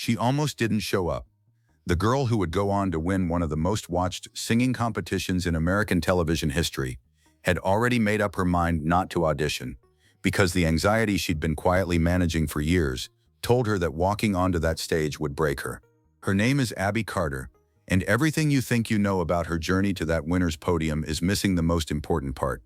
She almost didn't show up. The girl who would go on to win one of the most watched singing competitions in American television history had already made up her mind not to audition because the anxiety she'd been quietly managing for years told her that walking onto that stage would break her. Her name is Abi Carter, and everything you think you know about her journey to that winner's podium is missing the most important part.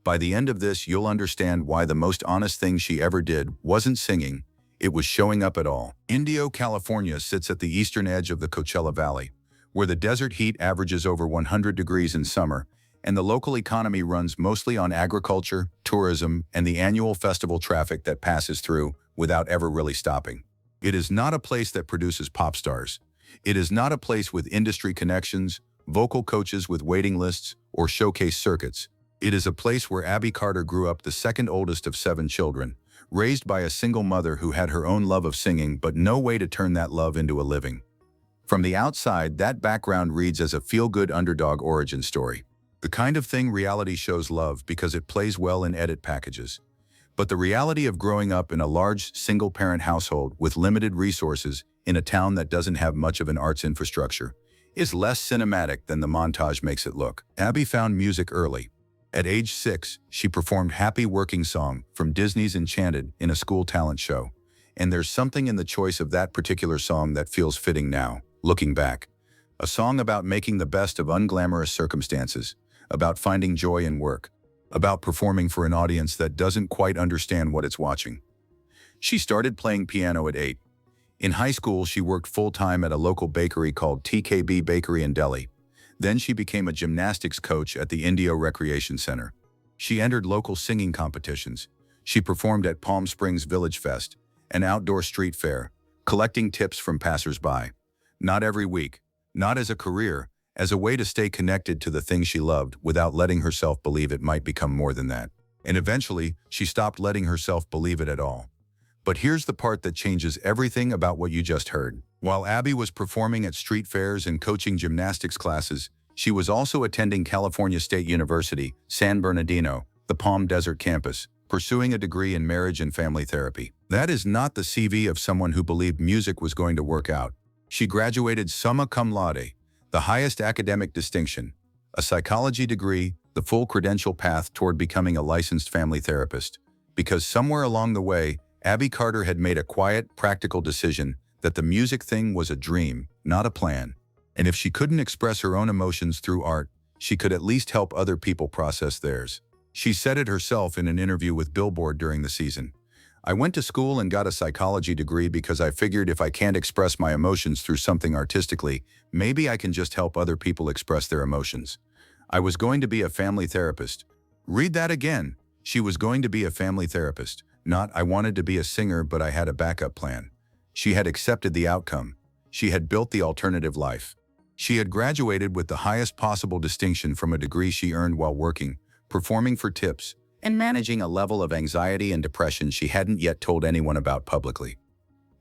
By the end of this, you'll understand why the most honest thing she ever did wasn't singing, it was showing up at all. Indio, California sits at the eastern edge of the Coachella Valley, where the desert heat averages over 100 degrees in summer, and the local economy runs mostly on agriculture, tourism, and the annual festival traffic that passes through without ever really stopping. It is not a place that produces pop stars. It is not a place with industry connections, vocal coaches with waiting lists, or showcase circuits. It is a place where Abi Carter grew up, the second oldest of 7 children, raised by a single mother who had her own love of singing but no way to turn that love into a living. From the outside, that background reads as a feel-good underdog origin story. The kind of thing reality shows love because it plays well in edit packages. But the reality of growing up in a large, single-parent household with limited resources in a town that doesn't have much of an arts infrastructure is less cinematic than the montage makes it look. Abi found music early. At age 6, she performed Happy Working Song from Disney's Enchanted in a school talent show. And there's something in the choice of that particular song that feels fitting now, looking back. A song about making the best of unglamorous circumstances, about finding joy in work, about performing for an audience that doesn't quite understand what it's watching. She started playing piano at 8. In high school, she worked full-time at a local bakery called TKB Bakery in Delhi. Then she became a gymnastics coach at the Indio Recreation Center. She entered local singing competitions. She performed at Palm Springs Village Fest, an outdoor street fair, collecting tips from passers-by. Not every week, not as a career, as a way to stay connected to the thing she loved without letting herself believe it might become more than that. And eventually, she stopped letting herself believe it at all. But here's the part that changes everything about what you just heard. While Abi was performing at street fairs and coaching gymnastics classes, she was also attending California State University, San Bernardino, the Palm Desert campus, pursuing a degree in marriage and family therapy. That is not the CV of someone who believed music was going to work out. She graduated summa cum laude, the highest academic distinction, a psychology degree, the full credential path toward becoming a licensed family therapist. Because somewhere along the way, Abi Carter had made a quiet, practical decision that the music thing was a dream, not a plan. And if she couldn't express her own emotions through art, she could at least help other people process theirs. She said it herself in an interview with Billboard during the season. "I went to school and got a psychology degree because I figured if I can't express my emotions through something artistically, maybe I can just help other people express their emotions. I was going to be a family therapist." Read that again. She was going to be a family therapist, not "I wanted to be a singer but I had a backup plan." She had accepted the outcome. She had built the alternative life. She had graduated with the highest possible distinction from a degree she earned while working, performing for tips, and managing a level of anxiety and depression she hadn't yet told anyone about publicly.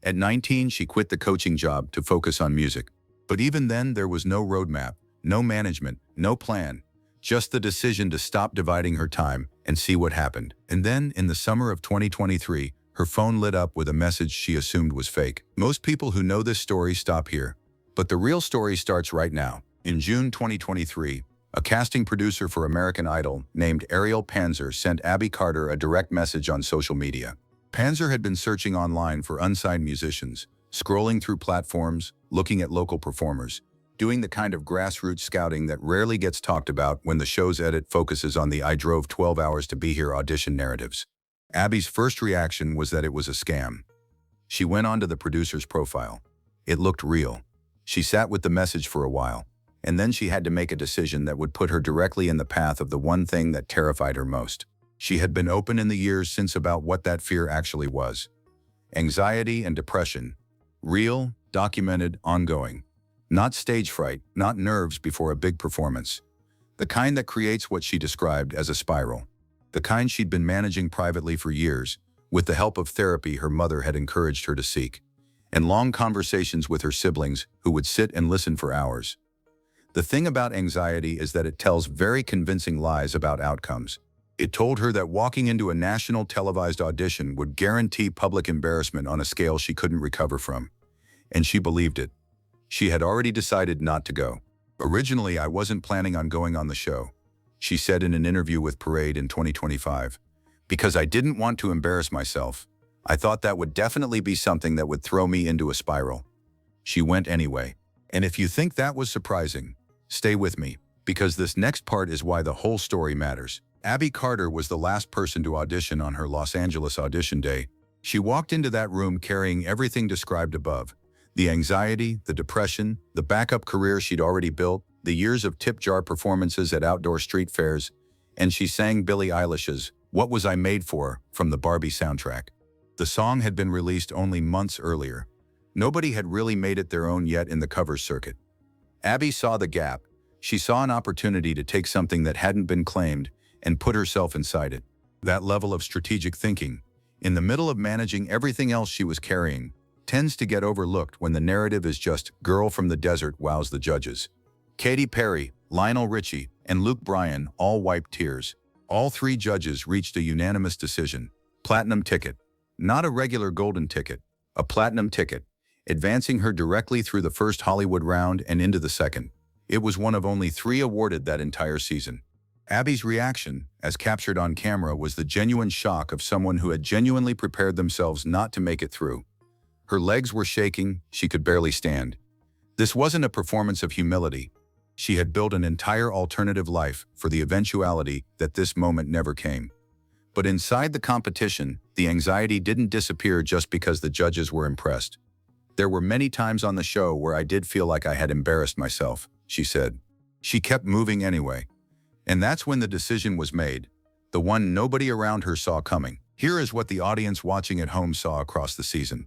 At 19, she quit the coaching job to focus on music. But even then, there was no roadmap, no management, no plan, just the decision to stop dividing her time and see what happened. And then, in the summer of 2023, her phone lit up with a message she assumed was fake. Most people who know this story stop here. But the real story starts right now. In June 2023, a casting producer for American Idol named Ariel Panzer sent Abi Carter a direct message on social media. Panzer had been searching online for unsigned musicians, scrolling through platforms, looking at local performers, doing the kind of grassroots scouting that rarely gets talked about when the show's edit focuses on the "I drove 12 hours to be here" audition narratives. Abi's first reaction was that it was a scam. She went onto the producer's profile. It looked real. She sat with the message for a while, and then she had to make a decision that would put her directly in the path of the one thing that terrified her most. She had been open in the years since about what that fear actually was. Anxiety and depression. Real, documented, ongoing. Not stage fright, not nerves before a big performance. The kind that creates what she described as a spiral. The kind she'd been managing privately for years, with the help of therapy her mother had encouraged her to seek, and long conversations with her siblings who would sit and listen for hours. The thing about anxiety is that it tells very convincing lies about outcomes. It told her that walking into a national televised audition would guarantee public embarrassment on a scale she couldn't recover from. and she believed it. She had already decided not to go. "Originally, I wasn't planning on going on the show," she said in an interview with Parade in 2025, "because I didn't want to embarrass myself. I thought that would definitely be something that would throw me into a spiral." She went anyway. And if you think that was surprising, stay with me, because this next part is why the whole story matters. Abi Carter was the last person to audition on her Los Angeles audition day. She walked into that room carrying everything described above: the anxiety, the depression, the backup career she'd already built, the years of tip jar performances at outdoor street fairs, and she sang Billie Eilish's "What Was I Made For" from the Barbie soundtrack. The song had been released only months earlier. Nobody had really made it their own yet in the covers circuit. Abi saw the gap. She saw an opportunity to take something that hadn't been claimed and put herself inside it. That level of strategic thinking, in the middle of managing everything else she was carrying, tends to get overlooked when the narrative is just "girl from the desert wows the judges." Katy Perry, Lionel Richie, and Luke Bryan all wiped tears. All three judges reached a unanimous decision: platinum ticket. Not a regular golden ticket, a platinum ticket, advancing her directly through the first Hollywood round and into the second. It was one of only 3 awarded that entire season. Abi's reaction, as captured on camera, was the genuine shock of someone who had genuinely prepared themselves not to make it through. Her legs were shaking, she could barely stand. This wasn't a performance of humility. She had built an entire alternative life for the eventuality that this moment never came. But inside the competition, the anxiety didn't disappear just because the judges were impressed. "There were many times on the show where I did feel like I had embarrassed myself," she said. She kept moving anyway. And that's when the decision was made, the one nobody around her saw coming. Here is what the audience watching at home saw across the season: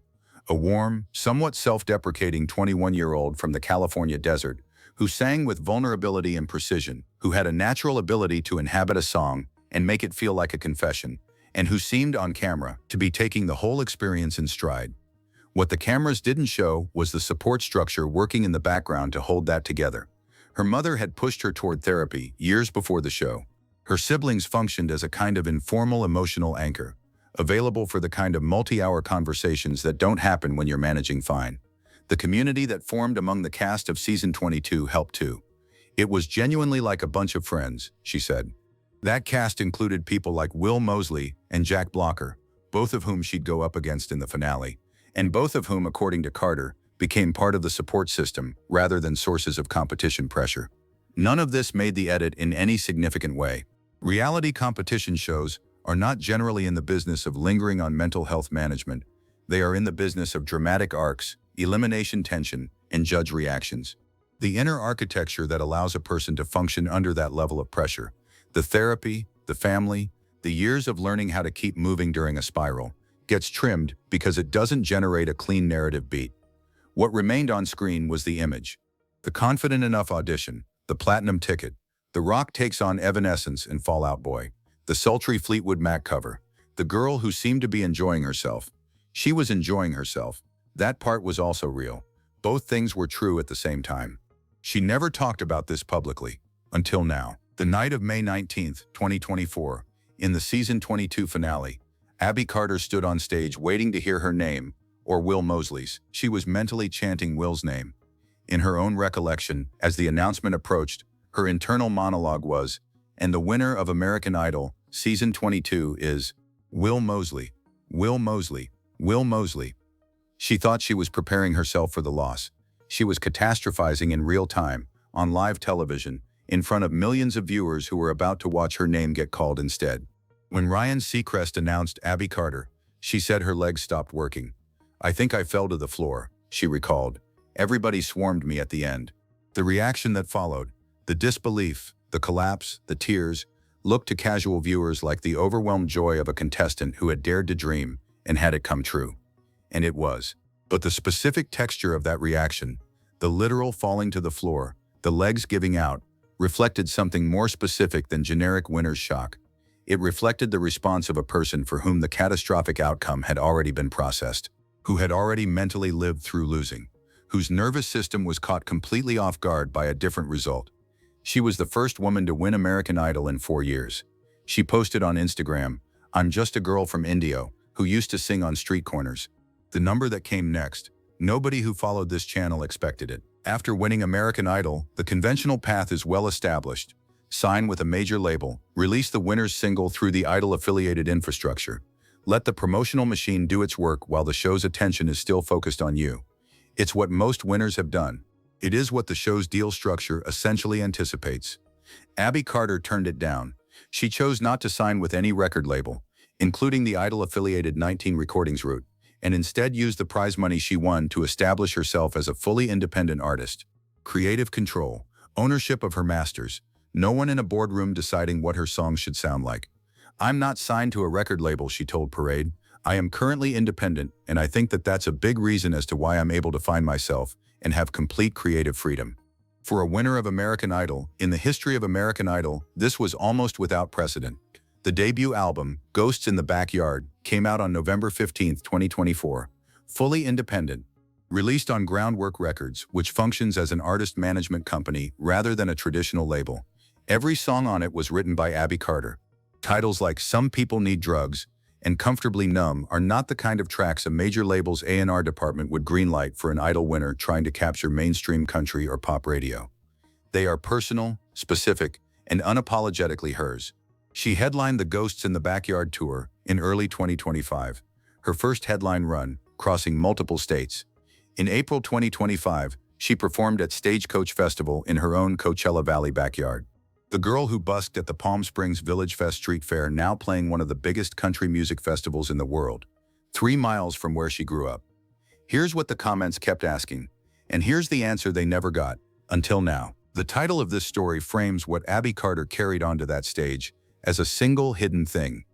a warm, somewhat self-deprecating 21-year-old from the California desert who sang with vulnerability and precision, who had a natural ability to inhabit a song and make it feel like a confession, and who seemed on camera to be taking the whole experience in stride. What the cameras didn't show was the support structure working in the background to hold that together. Her mother had pushed her toward therapy years before the show. Her siblings functioned as a kind of informal emotional anchor, available for the kind of multi-hour conversations that don't happen when you're managing fine. The community that formed among the cast of season 22 helped too. "It was genuinely like a bunch of friends," she said. That cast included people like Will Mosley and Jack Blocker, both of whom she'd go up against in the finale, and both of whom, according to Carter, became part of the support system rather than sources of competition pressure. None of this made the edit in any significant way. Reality competition shows are not generally in the business of lingering on mental health management. They are in the business of dramatic arcs, elimination tension, and judge reactions. The inner architecture that allows a person to function under that level of pressure, the therapy, the family, the years of learning how to keep moving during a spiral, gets trimmed because it doesn't generate a clean narrative beat. What remained on screen was the image. The confident enough audition, the platinum ticket, The Rock takes on Evanescence and Fall Out Boy, the sultry Fleetwood Mac cover, the girl who seemed to be enjoying herself. She was enjoying herself. That part was also real. Both things were true at the same time. She never talked about this publicly, until now. The night of May 19, 2024, in the season 22 finale, Abi Carter stood on stage waiting to hear her name, or Will Mosley's. She was mentally chanting Will's name. In her own recollection, as the announcement approached, her internal monologue was, "And the winner of American Idol, season 22 is Will Mosley, Will Mosley, Will Mosley." She thought she was preparing herself for the loss. She was catastrophizing in real time, on live television, in front of millions of viewers who were about to watch her name get called instead. When Ryan Seacrest announced Abi Carter, she said her legs stopped working. "I think I fell to the floor," she recalled. "Everybody swarmed me at the end." The reaction that followed, the disbelief, the collapse, the tears, looked to casual viewers like the overwhelmed joy of a contestant who had dared to dream and had it come true. And it was. But the specific texture of that reaction, the literal falling to the floor, the legs giving out, reflected something more specific than generic winner's shock. It reflected the response of a person for whom the catastrophic outcome had already been processed, who had already mentally lived through losing, whose nervous system was caught completely off guard by a different result. She was the first woman to win American Idol in 4 years. She posted on Instagram, "I'm just a girl from Indio who used to sing on street corners." The number that came next, Nobody who followed this channel expected it. After winning American Idol, the conventional path is well established. Sign with a major label, release the winner's single through the Idol-affiliated infrastructure. Let the promotional machine do its work while the show's attention is still focused on you. It's what most winners have done. It is what the show's deal structure essentially anticipates. Abi Carter turned it down. She chose not to sign with any record label, including the Idol-affiliated 19 Recordings route, and instead used the prize money she won to establish herself as a fully independent artist. Creative control, ownership of her masters, no one in a boardroom deciding what her songs should sound like. "I'm not signed to a record label," she told Parade. "I am currently independent, and I think that that's a big reason as to why I'm able to find myself and have complete creative freedom." For a winner of American Idol, in the history of American Idol, this was almost without precedent. The debut album, Ghosts in the Backyard, came out on November 15, 2024. Fully independent. Released on Groundwork Records, which functions as an artist management company rather than a traditional label. Every song on it was written by Abi Carter. Titles like Some People Need Drugs and Comfortably Numb are not the kind of tracks a major label's A&R department would greenlight for an Idol winner trying to capture mainstream country or pop radio. They are personal, specific, and unapologetically hers. She headlined the Ghosts in the Backyard tour in early 2025, her first headline run, crossing multiple states. In April 2025, she performed at Stagecoach Festival in her own Coachella Valley backyard. The girl who busked at the Palm Springs Village Fest Street Fair, now playing one of the biggest country music festivals in the world, 3 miles from where she grew up. Here's what the comments kept asking, and here's the answer they never got, until now. The title of this story frames what Abi Carter carried onto that stage as a single hidden thing.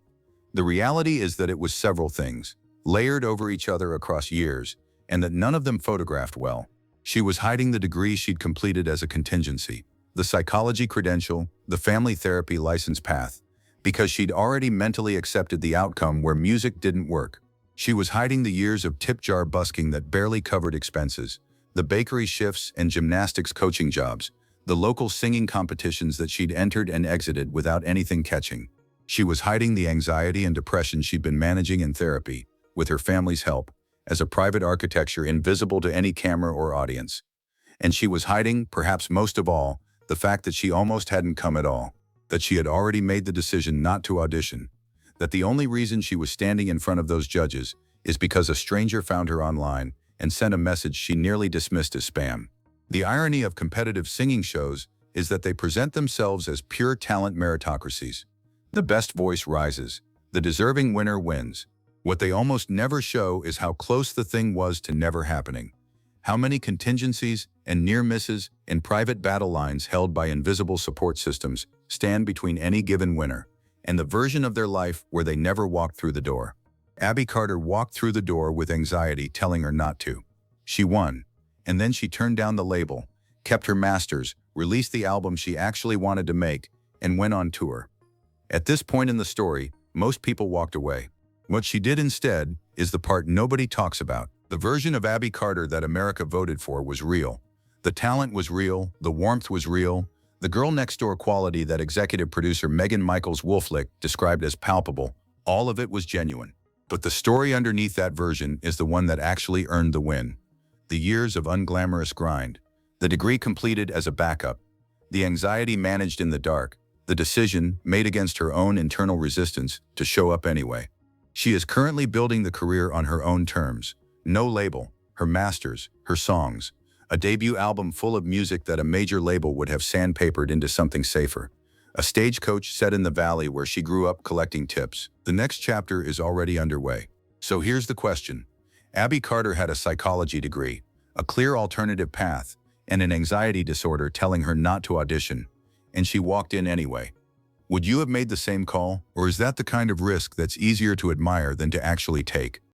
The reality is that it was several things, layered over each other across years, and that none of them photographed well. She was hiding the degree she'd completed as a contingency, the psychology credential, the family therapy license path, because she'd already mentally accepted the outcome where music didn't work. She was hiding the years of tip jar busking that barely covered expenses, the bakery shifts and gymnastics coaching jobs, the local singing competitions that she'd entered and exited without anything catching. She was hiding the anxiety and depression she'd been managing in therapy, with her family's help, as a private architecture invisible to any camera or audience. And she was hiding, perhaps most of all, the fact that she almost hadn't come at all, that she had already made the decision not to audition, that the only reason she was standing in front of those judges is because a stranger found her online and sent a message she nearly dismissed as spam. The irony of competitive singing shows is that they present themselves as pure talent meritocracies. The best voice rises. The deserving winner wins. What they almost never show is how close the thing was to never happening. How many contingencies and near misses and private battle lines held by invisible support systems stand between any given winner and the version of their life where they never walked through the door. Abi Carter walked through the door with anxiety telling her not to. She won, and then she turned down the label, kept her masters, released the album she actually wanted to make, and went on tour. At this point in the story, most people walked away. What she did instead is the part nobody talks about. The version of Abi Carter that America voted for was real. The talent was real, the warmth was real, the girl-next-door quality that executive producer Megan Michaels Wolflick described as palpable, all of it was genuine. But the story underneath that version is the one that actually earned the win. The years of unglamorous grind, the degree completed as a backup, the anxiety managed in the dark, the decision, made against her own internal resistance, to show up anyway. She is currently building the career on her own terms. No label, her masters, her songs, a debut album full of music that a major label would have sandpapered into something safer. A stagecoach set in the valley where she grew up collecting tips. The next chapter is already underway. So here's the question. Abi Carter had a psychology degree, a clear alternative path, and an anxiety disorder telling her not to audition, and she walked in anyway. Would you have made the same call, or is that the kind of risk that's easier to admire than to actually take?